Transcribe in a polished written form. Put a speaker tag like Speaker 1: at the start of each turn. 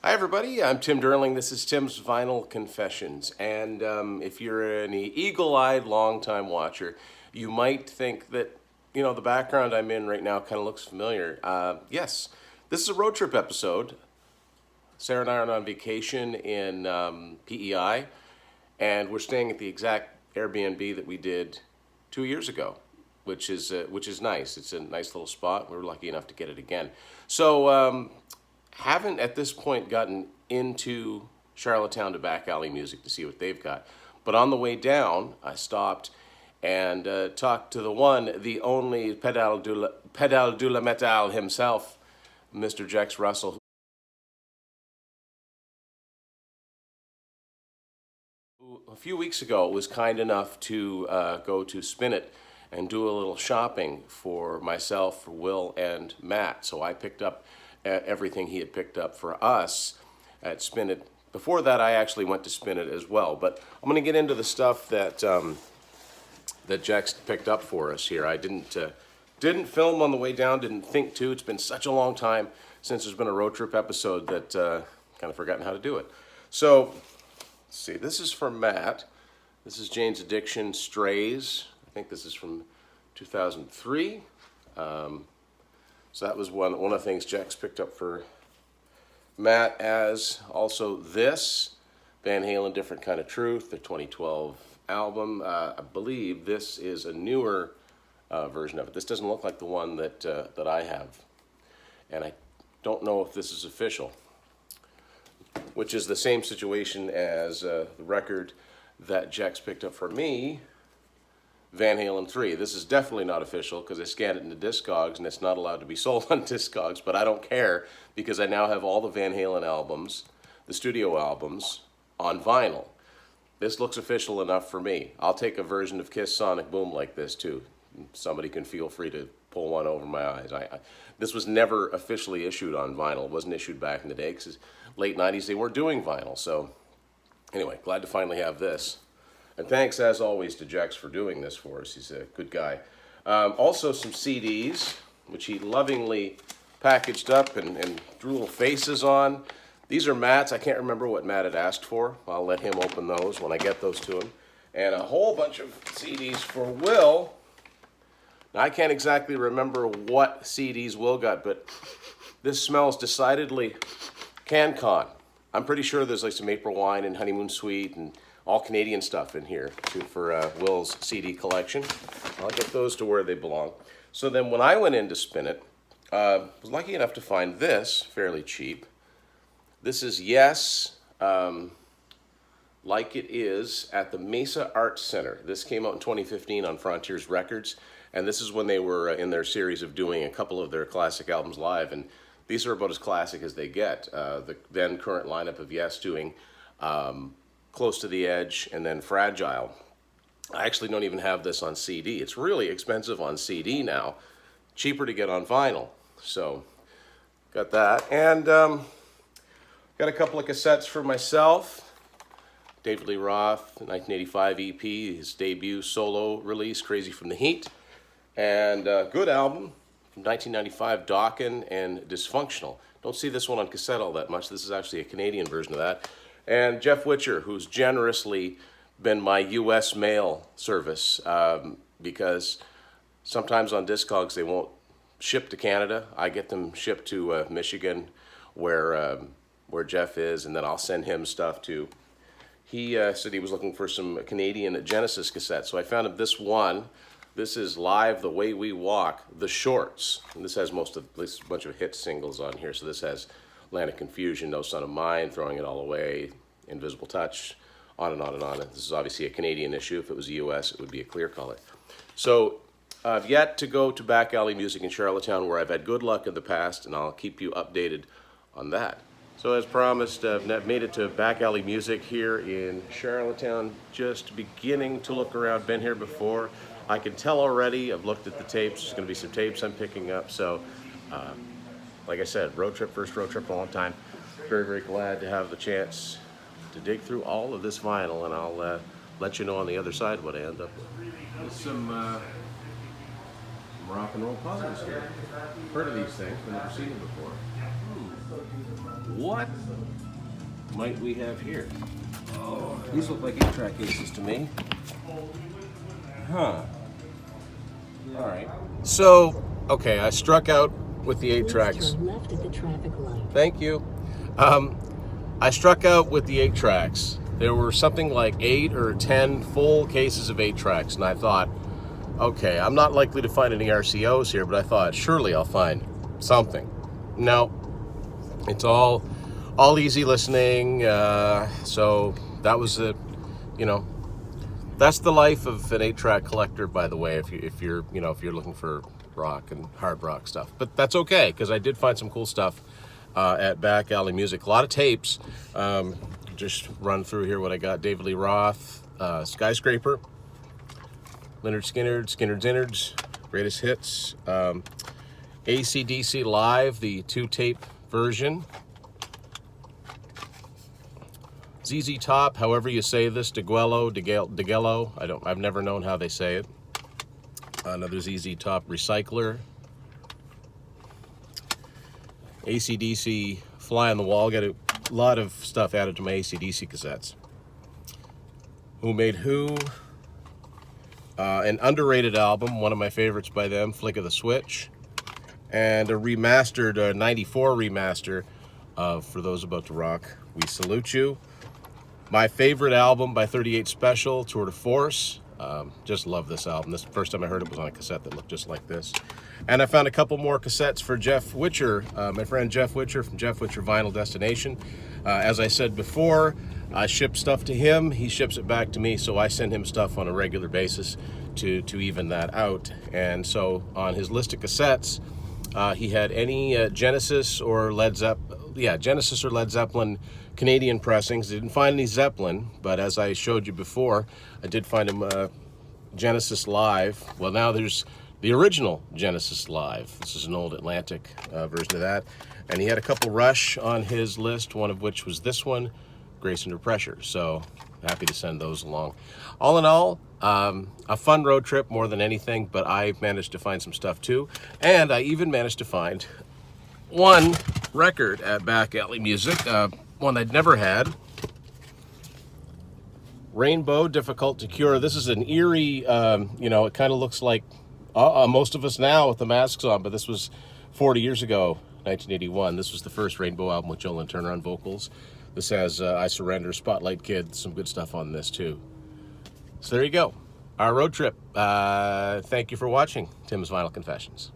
Speaker 1: Hi everybody, I'm Tim Derling. This is Tim's Vinyl Confessions. And if you're an eagle-eyed long-time watcher, you might think that, the background I'm in right now kind of looks familiar. Yes, this is a road trip episode. Sarah and I are on vacation in PEI, and we're staying at the exact Airbnb that we did 2 years ago, which is nice. It's a nice little spot. We were lucky enough to get it again. So haven't at this point gotten into Charlottetown to Back Alley Music to see what they've got. But on the way down, I stopped and talked to the one, the only pedal de la metal himself, Mr. Jex Russell, who a few weeks ago was kind enough to go to Spin It and do a little shopping for myself, for Will, and Matt. So I picked up everything he had picked up for us at Spin It. Before that, I actually went to Spin It as well. But I'm going to get into the stuff that that Jex picked up for us here. I didn't film on the way down. Didn't think to. It's been such a long time since there's been a road trip episode that kind of forgotten how to do it. So let's see. This is for Matt. This is Jane's Addiction Strays. I think this is from 2003. So that was one of the things Jex picked up for Matt, as also this Van Halen Different Kind of Truth, the 2012 album. I believe this is a newer version of it. This doesn't look like the one that I have, and I don't know if this is official, which is the same situation as the record that Jex picked up for me, Van Halen 3. This is definitely not official because I scanned it into Discogs and it's not allowed to be sold on Discogs, but I don't care because I now have all the Van Halen albums, the studio albums, on vinyl. This looks official enough for me. I'll take a version of Kiss Sonic Boom like this too. Somebody can feel free to pull one over my eyes. This was never officially issued on vinyl. It wasn't issued back in the day because late 90s they weren't doing vinyl. So anyway, glad to finally have this. And thanks, as always, to Jex for doing this for us. He's a good guy. Also, some CDs, which he lovingly packaged up and drew little faces on. These are Matt's. I can't remember what Matt had asked for. I'll let him open those when I get those to him. And a whole bunch of CDs for Will. Now, I can't exactly remember what CDs Will got, but this smells decidedly CanCon. I'm pretty sure there's like some April Wine and Honeymoon Suite and all Canadian stuff in here too for Will's CD collection. I'll get those to where they belong. So then when I went in to Spin It, was lucky enough to find this fairly cheap. This is Yes, Like It Is at the Mesa Arts Center. This came out in 2015 on Frontiers Records, and this is when they were in their series of doing a couple of their classic albums live, and these are about as classic as they get. The then current lineup of Yes doing Close to the Edge, and then Fragile. I actually don't even have this on CD. It's really expensive on CD now. Cheaper to get on vinyl. So, got that. And got a couple of cassettes for myself. David Lee Roth, 1985 EP, his debut solo release, Crazy from the Heat. And good album from 1995, Dawkin and Dysfunctional. Don't see this one on cassette all that much. This is actually a Canadian version of that. And Jeff Witcher, who's generously been my U.S. mail service, because sometimes on Discogs they won't ship to Canada. I get them shipped to Michigan, where Jeff is, and then I'll send him stuff too. He said he was looking for some Canadian Genesis cassettes, so I found him this one. This is Live the Way We Walk, The Shorts. And this has at least a bunch of hit singles on here, so this has Land of Confusion, No Son of Mine, Throwing It All Away, Invisible Touch, on and on and on. And this is obviously a Canadian issue. If it was US, it would be a clear color. So I've yet to go to Back Alley Music in Charlottetown, where I've had good luck in the past, and I'll keep you updated on that. So as promised, I've made it to Back Alley Music here in Charlottetown, just beginning to look around. Been here before. I can tell already, I've looked at the tapes. There's going to be some tapes I'm picking up. So like I said, first road trip in a long time. Very, very glad to have the chance to dig through all of this vinyl, and I'll let you know on the other side what I end up with. There's some rock and roll puzzles here. Heard of these things, but never seen them before. What might we have here? Oh, these look like 8-track cases to me. Huh. All right. So, okay, I struck out with the 8-tracks.
Speaker 2: Turn left at the traffic light.
Speaker 1: Thank you. I struck out with the 8-tracks. There were something like 8 or 10 full cases of 8-tracks, and I thought, okay, I'm not likely to find any RCOs here, but I thought, surely I'll find something. No, it's all easy listening. So that was that's the life of an 8-track collector, by the way. If you're looking for rock and hard rock stuff, but that's okay because I did find some cool stuff at Back Alley Music. A lot of tapes. Just run through here what I got: David Lee Roth, Skyscraper, Lynyrd Skynyrd, Skynyrd's Innards, Greatest Hits, AC/DC Live, the 2-tape version. ZZ Top, however you say this, DeGello, I've never known how they say it. Another ZZ Top Recycler. AC/DC Fly on the Wall, got a lot of stuff added to my AC/DC cassettes. Who Made Who, an underrated album, one of my favorites by them, Flick of the Switch, and a remastered, 94 remaster of For Those About to Rock, We Salute You. My favorite album by 38 Special, Tour de Force. Just love this album. This first time I heard it was on a cassette that looked just like this. And I found a couple more cassettes for Jeff Witcher, my friend Jeff Witcher from Jeff Witcher Vinyl Destination. As I said before, I ship stuff to him, he ships it back to me, so I send him stuff on a regular basis to even that out. And so on his list of cassettes, he had any Genesis or Led Zeppelin Canadian pressings. Didn't find any Zeppelin, but as I showed you before, I did find him Genesis Live. Well, now there's the original Genesis Live. This is an old Atlantic version of that. And he had a couple Rush on his list, one of which was this one, Grace Under Pressure. So happy to send those along. All in all, a fun road trip more than anything, but I managed to find some stuff too. And I even managed to find one record at Back Alley Music, one I'd never had. Rainbow, Difficult to Cure. This is an eerie, it kind of looks like most of us now with the masks on, but this was 40 years ago, 1981. This was the first Rainbow album with Joe Lynn Turner on vocals. This has I Surrender, Spotlight Kid, some good stuff on this too. So there you go, our road trip. Thank you for watching Tim's Vinyl Confessions.